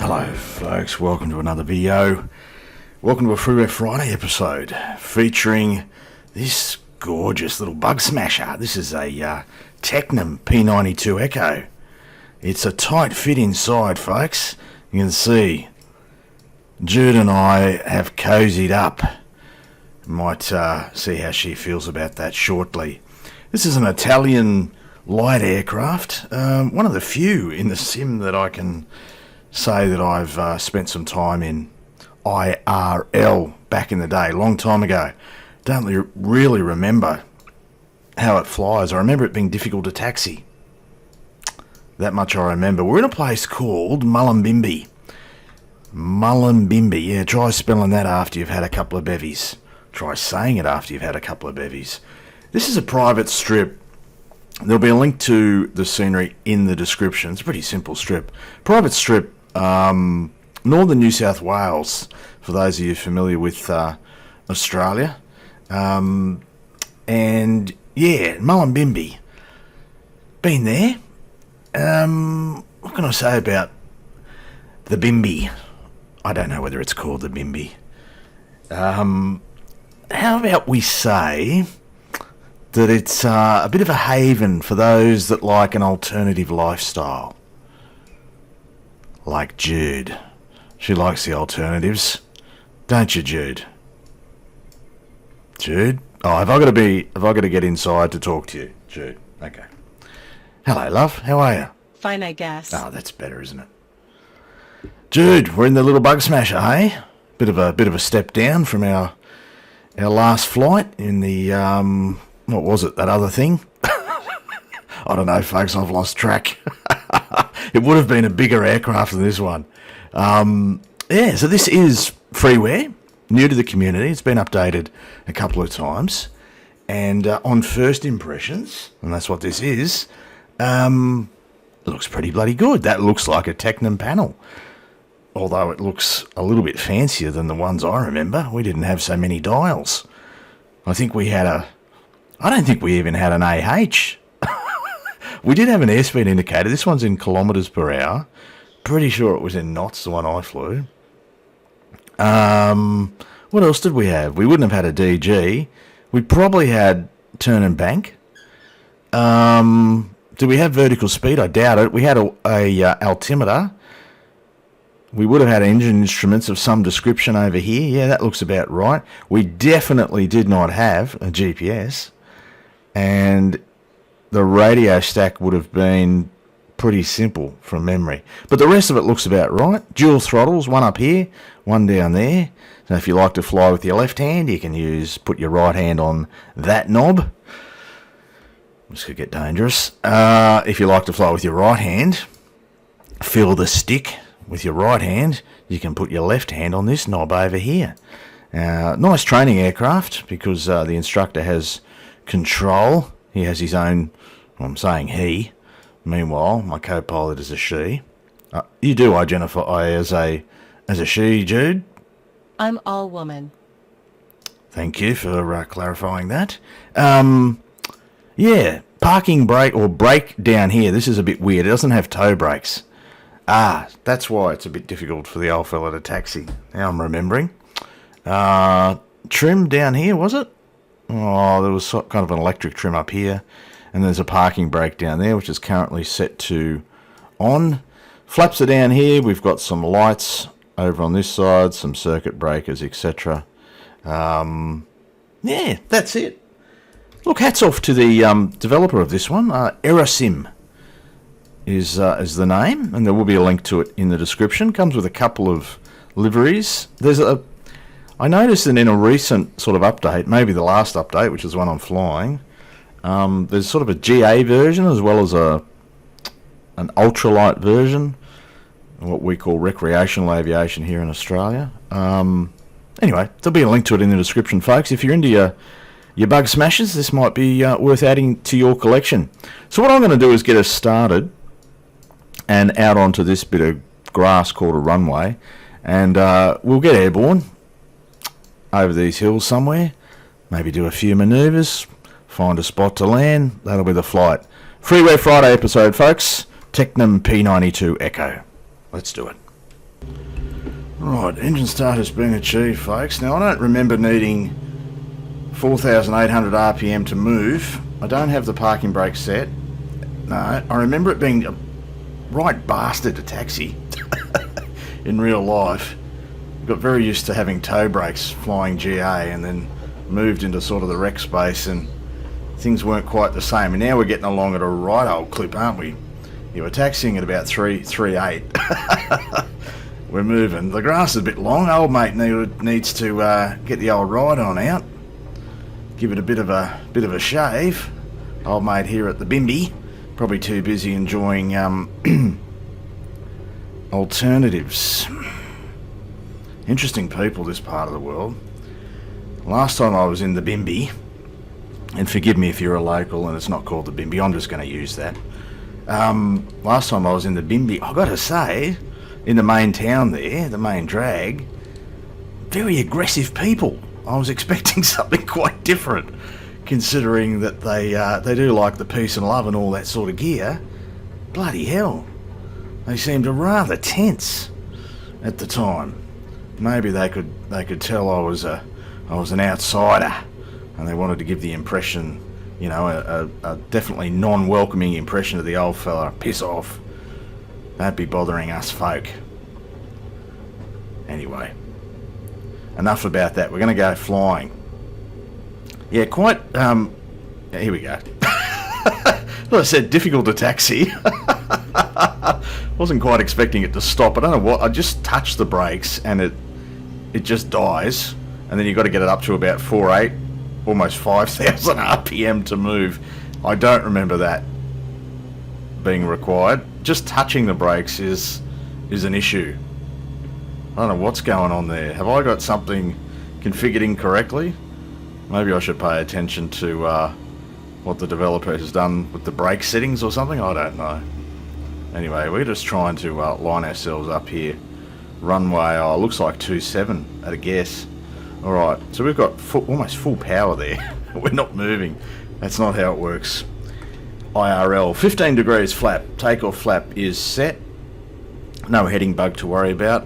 Hello folks, welcome to another video. Welcome to a Freeware Friday episode featuring this gorgeous little bug smasher. This is a Tecnam P92 Echo. It's a tight fit inside, folks. You can see Jude and I have cozied up. Might see how she feels about that shortly. This is an Italian light aircraft, one of the few in the sim that I can say that I've spent some time in IRL back in the day, long time ago. Don't really remember how it flies. I remember it being difficult to taxi. That much I remember. We're in a place called Mullumbimby. Mullumbimby, yeah, try spelling that after you've had a couple of bevies. Try saying it after you've had a couple of bevies. This is a private strip. There'll be a link to the scenery in the description. It's a pretty simple strip. Private strip, northern New South Wales, for those of you familiar with Australia. And yeah, Mullumbimby. Been there. What can I say about the Bimby? I don't know whether it's called the Bimby. How about we say that it's a bit of a haven for those that like an alternative lifestyle. Like Jude. She likes the alternatives. Don't you, Jude? Jude? Oh, have I got to get inside to talk to you, Jude? Okay. Hello, love. How are you? Fine, I guess. Oh, that's better, isn't it? Jude, we're in the little bug smasher, hey? Bit of a step down from our last flight in the what was it? That other thing? I don't know, folks. I've lost track. It would have been a bigger aircraft than this one. Yeah, so this is Freeware, new to the community. It's been updated a couple of times. And on first impressions, and that's what this is, it looks pretty bloody good. That looks like a Tecnam panel. Although it looks a little bit fancier than the ones I remember. We didn't have so many dials. I think we had I don't think we even had an AH. We did have an airspeed indicator. This one's in kilometres per hour. Pretty sure it was in knots, the one I flew. What else did we have? We wouldn't have had a DG. We probably had turn and bank. Did we have vertical speed? I doubt it. We had a altimeter. We would have had engine instruments of some description over here. Yeah, that looks about right. We definitely did not have a GPS. And the radio stack would have been pretty simple from memory. But the rest of it looks about right. Dual throttles, one up here, one down there. So if you like to fly with your left hand, you can put your right hand on that knob. This could get dangerous. If you like to fly with your right hand, feel the stick with your right hand, you can put your left hand on this knob over here. Nice training aircraft because the instructor has control. He has his own, well, I'm saying he. Meanwhile, my co-pilot is a she. You do identify as a she, Jude? I'm all woman. Thank you for clarifying that. Yeah, parking brake or brake down here. This is a bit weird. It doesn't have toe brakes. That's why it's a bit difficult for the old fella to taxi. Now I'm remembering. Trim down here, was it? Oh, there was kind of an electric trim up here. And there's a parking brake down there, which is currently set to on. Flaps are down here. We've got some lights over on this side, some circuit breakers, etc. Yeah, that's it. Look, hats off to the developer of this one. Erasim is the name, and there will be a link to it in the description. Comes with a couple of liveries. I noticed that in a recent sort of update, maybe the last update, which is the one I'm flying, there's sort of a GA version as well as an ultralight version, what we call recreational aviation here in Australia. Anyway, there'll be a link to it in the description, folks. If you're into your bug smashes, this might be worth adding to your collection. So what I'm going to do is get us started and out onto this bit of grass called a runway, and we'll get airborne over these hills somewhere, maybe do a few manoeuvres, find a spot to land. That'll be the flight. Freeware Friday episode, folks. Tecnam P92 Echo. Let's do it. Right, engine start has been achieved, folks. Now, I don't remember needing 4,800 RPM to move. I don't have the parking brake set. No, I remember it being a right bastard to taxi in real life. Got very used to having toe brakes flying GA and then moved into sort of the rec space and things weren't quite the same. And now we're getting along at a right old clip, aren't we? You were taxiing at about 3.8. We're moving. The grass is a bit long. Old mate needs to get the old ride on out. Give it a bit of a shave. Old mate here at the Bimby, probably too busy enjoying alternatives. Interesting people, this part of the world. Last time I was in the Bimby, and forgive me if you're a local and it's not called the Bimby, I'm just going to use that. Last time I was in the Bimby, I got to say, in the main town there, the main drag, very aggressive people. I was expecting something quite different, considering that they do like the peace and love and all that sort of gear. Bloody hell, they seemed rather tense at the time. Maybe they could tell I was an outsider, and they wanted to give the impression, you know, a definitely non-welcoming impression of the old fella. Piss off. Don't be bothering us folk. Anyway, enough about that. We're going to go flying. Yeah, quite... here we go. Well, I said difficult to taxi. Wasn't quite expecting it to stop. I don't know what... I just touched the brakes and it just dies. And then you've got to get it up to about 4.8, almost 5,000 RPM to move. I don't remember that being required. Just touching the brakes is an issue. I don't know what's going on there. Have I got something configured incorrectly? Maybe I should pay attention to what the developer has done with the brake settings or something. I don't know. Anyway, we're just trying to line ourselves up here. Runway, looks like 27 at a guess. Alright, so we've got almost full power there. We're not moving. That's not how it works. IRL, 15 degrees flap. Takeoff flap is set. No heading bug to worry about.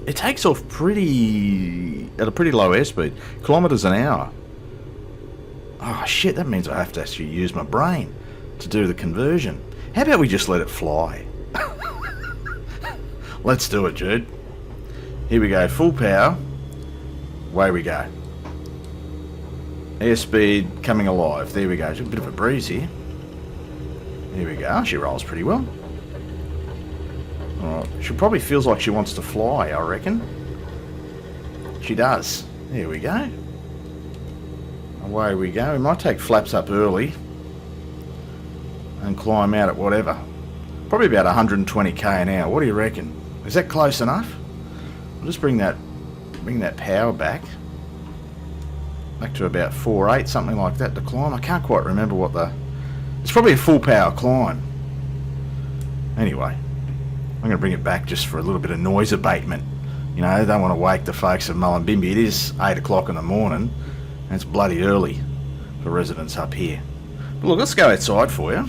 It takes off at a pretty low airspeed. Kilometres an hour. Oh shit, that means I have to actually use my brain to do the conversion. How about we just let it fly? Let's do it, dude. Here we go, full power. Away we go. Airspeed coming alive. There we go. Just a bit of a breeze here. Here we go. She rolls pretty well. Alright. She probably feels like she wants to fly, I reckon. She does. There we go. Away we go. We might take flaps up early and climb out at whatever. Probably about 120k an hour. What do you reckon? Is that close enough? I'll just bring that power back to about 4.8, something like that to climb. I can't quite remember what it's probably a full power climb. Anyway, I'm going to bring it back just for a little bit of noise abatement. You know, I don't want to wake the folks of Mullumbimby. It is 8 o'clock in the morning and it's bloody early for residents up here. But look, let's go outside for you.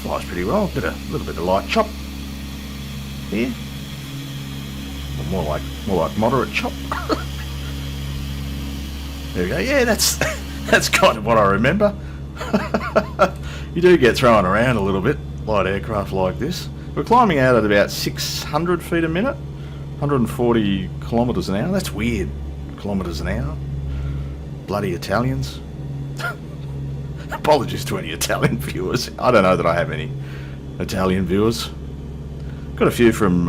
Flies pretty well. A little bit of light chop here. Or more like moderate chop. There we go. Yeah, that's kind of what I remember. You do get thrown around a little bit, light aircraft like this. We're climbing out at about 600 feet a minute, 140 kilometres an hour. That's weird, kilometres an hour. Bloody Italians. Apologies to any Italian viewers. I don't know that I have any Italian viewers. Got a few from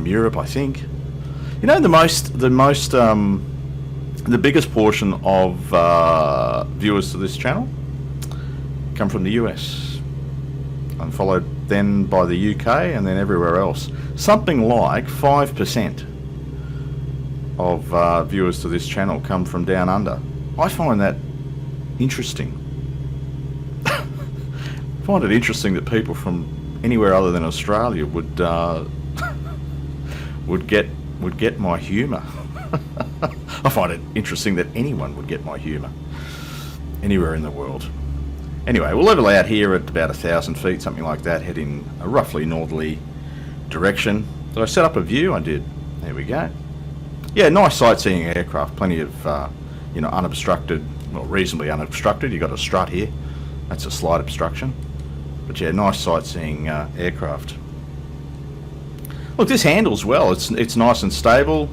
Europe, I think. You know, the biggest portion of viewers to this channel come from the US, and followed then by the UK, and then everywhere else. Something like 5% of viewers to this channel come from down under. I find that interesting. I find it interesting that people from anywhere other than Australia would get my humour. I find it interesting that anyone would get my humour anywhere in the world. Anyway, we'll level out here at about 1,000 feet, something like that, head in a roughly northerly direction. Did I set up a view? I did. There we go. Yeah, nice sightseeing aircraft. Plenty of, unobstructed, well, reasonably unobstructed. You've got a strut here. That's a slight obstruction. But yeah, nice sightseeing aircraft. Look, this handles well. It's nice and stable.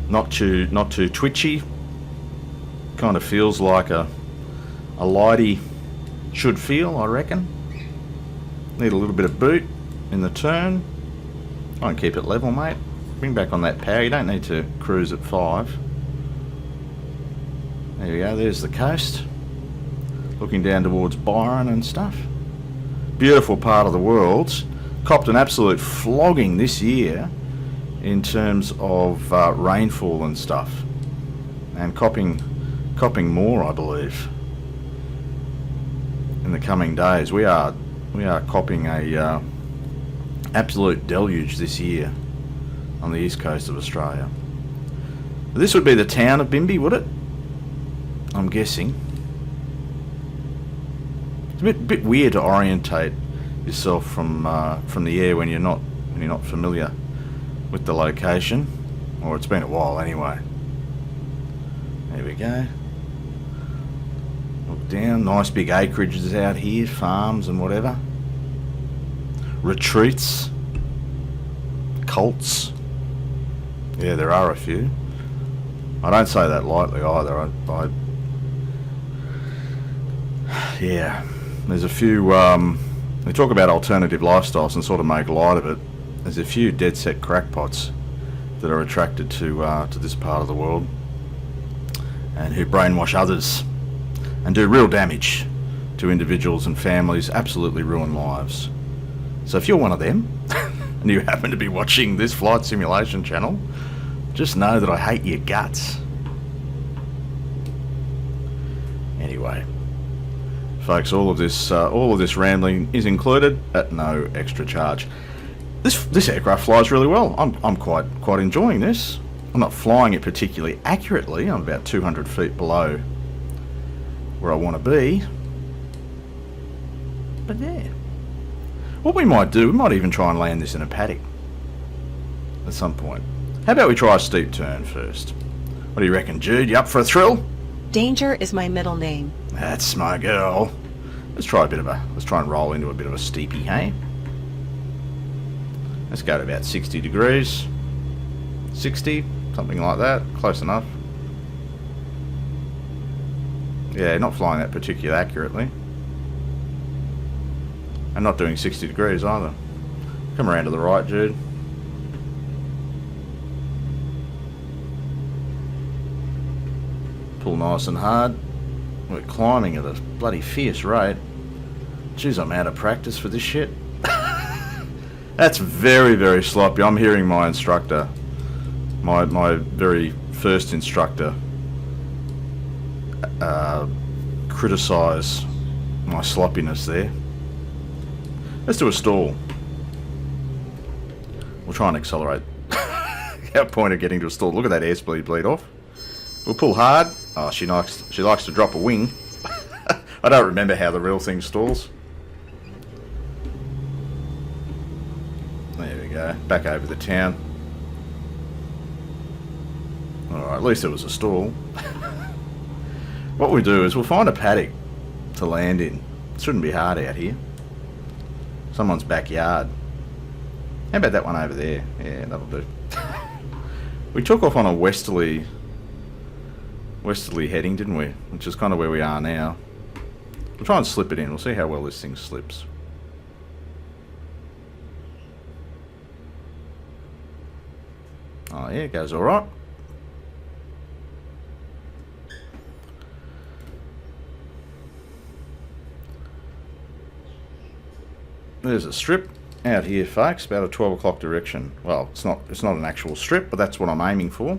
Not too twitchy. Kind of feels like a lighty should feel, I reckon. Need a little bit of boot in the turn. Try and keep it level, mate. Bring back on that power. You don't need to cruise at 5. There we go. There's the coast. Looking down towards Byron and stuff. Beautiful part of the world. Copped an absolute flogging this year in terms of rainfall and stuff. And copping more, I believe, in the coming days. We are copping a absolute deluge this year on the east coast of Australia. This would be the town of Bimby, would it? I'm guessing. It's a bit weird to orientate yourself from the air when you're not familiar with the location, or it's been a while anyway. There we go. Look down, nice big acreages out here, farms and whatever. Retreats, cults. Yeah, there are a few. I don't say that lightly either. Yeah, there's a few. We talk about alternative lifestyles and sort of make light of it. There's a few dead set crackpots that are attracted to this part of the world, and who brainwash others and do real damage to individuals and families, absolutely ruin lives. So if you're one of them and you happen to be watching this flight simulation channel, just know that I hate your guts. Anyway, folks, all of this rambling is included at no extra charge. This aircraft flies really well. I'm quite enjoying this. I'm not flying it particularly accurately. I'm about 200 feet below where I want to be. But yeah. What we might do, we might even try and land this in a paddock at some point. How about we try a steep turn first? What do you reckon, Jude? You up for a thrill? Danger is my middle name. That's my girl. Let's try and roll into a bit of a steepy, hey? Let's go to about 60 degrees. 60, something like that. Close enough. Yeah, not flying that particularly accurately. And not doing 60 degrees either. Come around to the right, Jude. Pull nice and hard. We're climbing at a bloody fierce rate. Jeez, I'm out of practice for this shit. That's very, very sloppy. I'm hearing my instructor, my very first instructor, criticise my sloppiness there. Let's do a stall. We'll try and accelerate. Our point of getting to a stall. Look at that airspeed bleed off. We'll pull hard. Oh, she likes to drop a wing. I don't remember how the real thing stalls. There we go. Back over the town. Alright, at least it was a stall. What we do is we'll find a paddock to land in. It shouldn't be hard out here. Someone's backyard. How about that one over there? Yeah, that'll do. We took off on a westerly heading, didn't we? Which is kind of where we are now. We'll try and slip it in. We'll see how well this thing slips. Oh yeah, it goes alright. There's a strip out here, folks, about a 12 o'clock direction. Well, it's not an actual strip, but that's what I'm aiming for.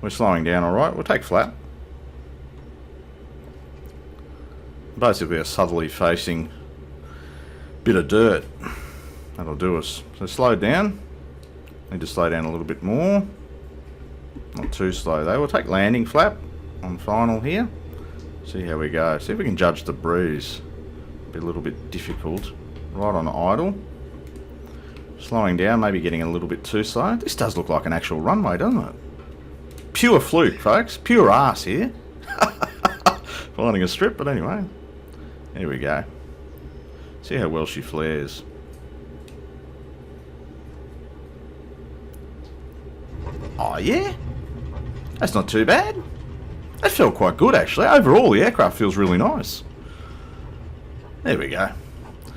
We're slowing down alright. We'll take flat. Basically a southerly facing bit of dirt. That'll do us. So slow down. Need to slow down a little bit more. Not too slow though. We'll take landing flap on final here. See how we go. See if we can judge the breeze. Be a little bit difficult. Right on idle. Slowing down, maybe getting a little bit too slow. This does look like an actual runway, doesn't it? Pure fluke, folks. Pure arse here. Finding a strip, but anyway. Here we go. See how well she flares. Oh, yeah? That's not too bad. That felt quite good, actually. Overall, the aircraft feels really nice. There we go.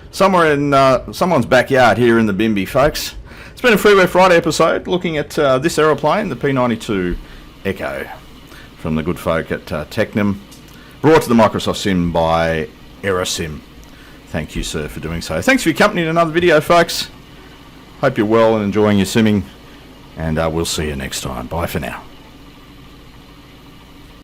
Somewhere in someone's backyard here in the Bimby, folks. It's been a Freeware Friday episode looking at this aeroplane, the P92 Echo, from the good folk at Tecnam. Brought to the Microsoft Sim by Aerosim. Thank you, sir, for doing so. Thanks for your company in another video, folks. Hope you're well and enjoying your simming. And we'll see you next time. Bye for now.